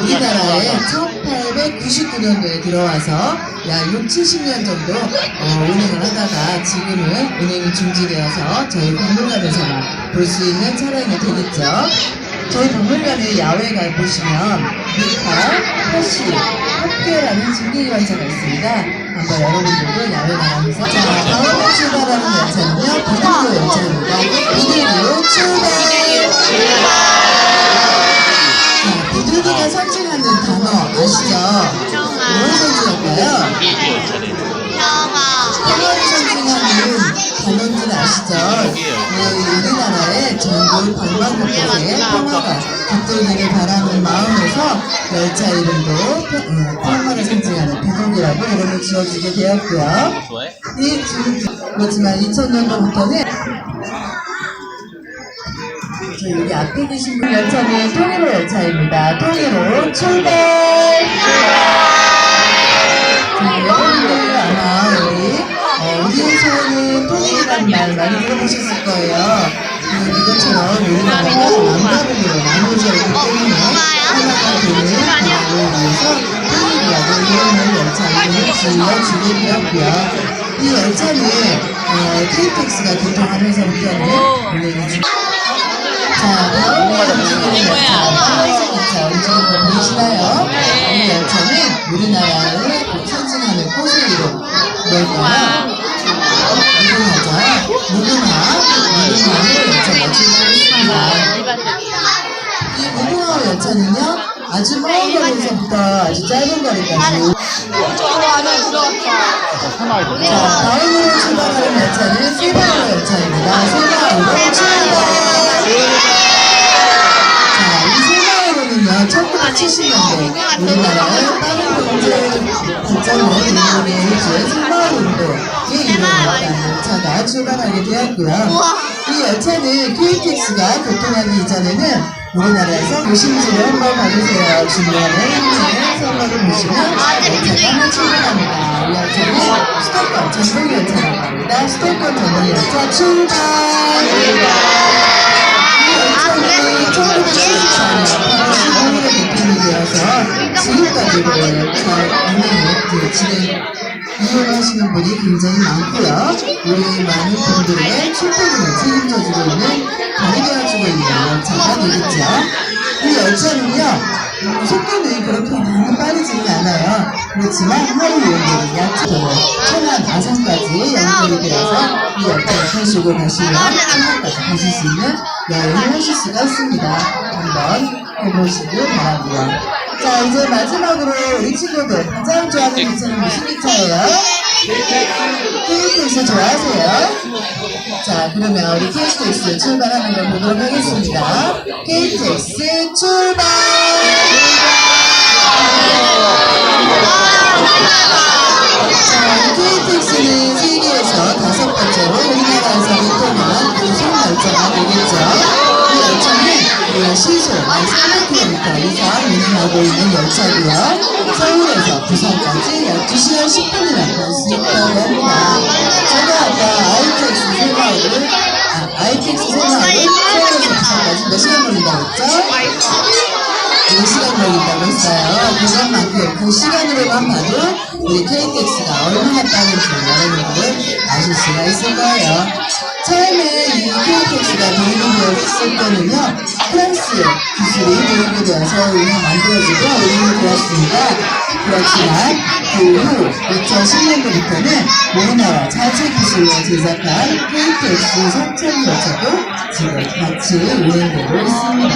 우리나라에 1899년도에 들어와서 약 6, 70년 정도 운행을 하다가 지금은 운행이 중지되어서 저희 박물관에서만 볼 수 있는 차량이 되겠죠. 저희 박물관의 야외가 보시면 미카, 퍼시, 탑계라는 증기 관차가 있습니다. 한번 여러분들도 야외 나가면서 자, 다음에 출발하는 열차는요 비둘기 열차입니다. 비둘기 출발! 자, 비둘기가 선징하는 단어 아시죠? 뭘 선징할까요? 평화를 선징하는 단어인지는 아시죠? 우리나라의 전국 방방곳곳에 평화가 깃들기를 바라는 마음에서 열차 이름도 평화를 선징하는 비둘기라고 이름을 지어주게 되었고요. 그렇지만 2000년도부터는 여기 앞에 계신 분 열차는 통일호 열차입니다. 통일호 출발! 여러분들 아마 우리에서는 통일이라는 말 많이 들어보셨을 거예요. 이것처럼 우리나라가 남가분으로 나눠져 있기 때문에 하나가 되는 나라를 위해서 통일이라고 이름을 열차 이름을 지어주게 되었고요. 이 열차는 KTX가 개통하면서부터는 운행이 중. 자, 다음에 움직이는 열차, 빨간색 열차 움직이는 거 보이시나요? 이 열차는 우리나라를 상징하는 꽃의 이름 뭘까요? 무궁화를 열차가 출발했습니다. 이 무궁화 열차는요, 아주 먼 거리에서부터 아주 짧은 거리까지. 자, 다음으로 출발하는 열차는 세바오 열차입니다. 세바오로 출발! 자, 이 세바오로는요, 1970년대 우리나라의 빠른 경제 발전을 이루게 해준 세바오 운동의 이름으로 열차가 출발하게 되었고요. 이 열차는 KTX가 교통하기 이전에는 우리나라에서 도심지를 한번 봐주세요. 중간에 선거를 보시면 열차가 출발합니다. 이 열차는 수도권 전동 열차라고 합니다. 수도권 전동 열차 출발! 이 열차는 1974년 8월 15일에 개통이 되어서 지금까지도 열차 운행을 이용하시는 분이 굉장히 많고요. 우리 많은 분들의 출퇴근을 책임져주고 있는 관리되어주고 있는 열차가 되겠죠. 이 열차는요, 속도는 그렇게 많이 빠르지는 않아요. 그렇지만 하루 이용률이 약 천안 아산까지 연결이 되어서 이 열차를 타시고 가시면 천안까지 가실 수 있는 여행을 하실 수가 있습니다. 한번 해보시길 바라고요. 자, 이제 마지막으로 우리 친구들 가장 좋아하는 기차는 무슨 기차예요? KTX 좋아하세요? 자, 그러면 우리 KTX 출발하는 걸 보도록 하겠습니다. KTX 출발! 자, KTX는 세계에서 5번째로 우리나라에서 개통한 고속 열차가 되겠죠. 이 열차는 시속 300km 이상 운행하고 있는 열차고요. 서울에서 부산까지 12시간 10분이나 갈 수 있다고 합니다. 제가 아까 ITX 세마를 서울에서 부산까지 몇 시간 걸린다고 했죠? 4시간 걸린다고 했어요. 그것만큼 그 시간으로만 봐도 우리 KTX가 얼마나 빠른지 여러분들 아실 수가 있을 거예요. 처음에 이 KTX가 도입이 되었을 때는요, 프랑스 기술이 도입이 되어서 만들어지고 운행이 되었습니다. 그렇지만 그 후 2010년도부터는 우리나라 자체 기술로 제작한 KTX 선천 열차도 지금 같이 운행되고 있습니다.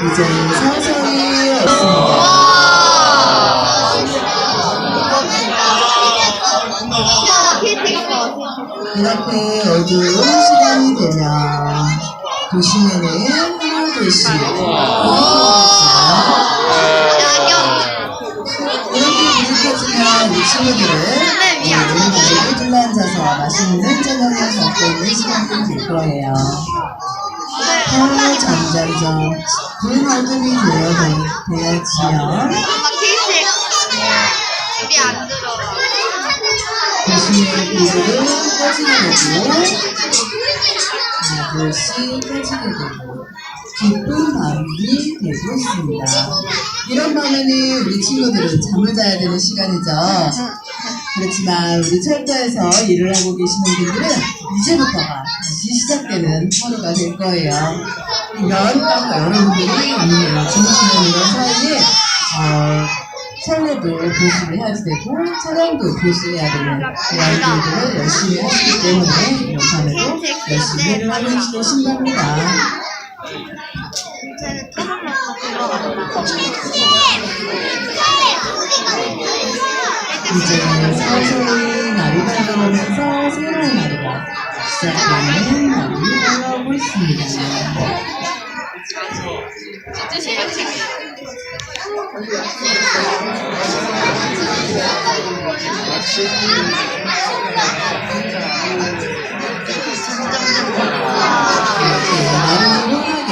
이제 서서히 왔습니다. 이렇게 어두운 시간이 되면 도심에는 하늘도시 이렇게 불이 켜지면 이 친구들은 우리 가족이 둘러앉아서 맛있는 저녁을 먹고 있는 시간이 될 거예요. 점점점 붉은 어둠이 되어지면 우리 안 들어가. 도시의 불을 꺼지는 거고 하루씩 펼치게 되고 기쁜 밤이 되고 있습니다. 이런 밤에는 우리 친구들은 잠을 자야 되는 시간이죠. 그렇지만 우리 철도에서 일을 하고 계시는 분들은 이제부터가 다시 시작되는 하루가 될 거예요. 이런 여러분들이 주무시는 이런 사이에 철로도 교수를 해야 되고 차량도 교수해야 되는 그런 일들을 열심히 하시기 때문에 이런 밤에도 열심히 일을 하고 계신답니다. 이제 서서히 날이 밝아오면서 새로운 하루가 시작되는 날이 다가오고 있습니다.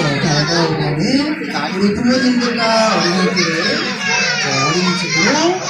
나를 다가오려는 우리 부모님들과 어린이집으로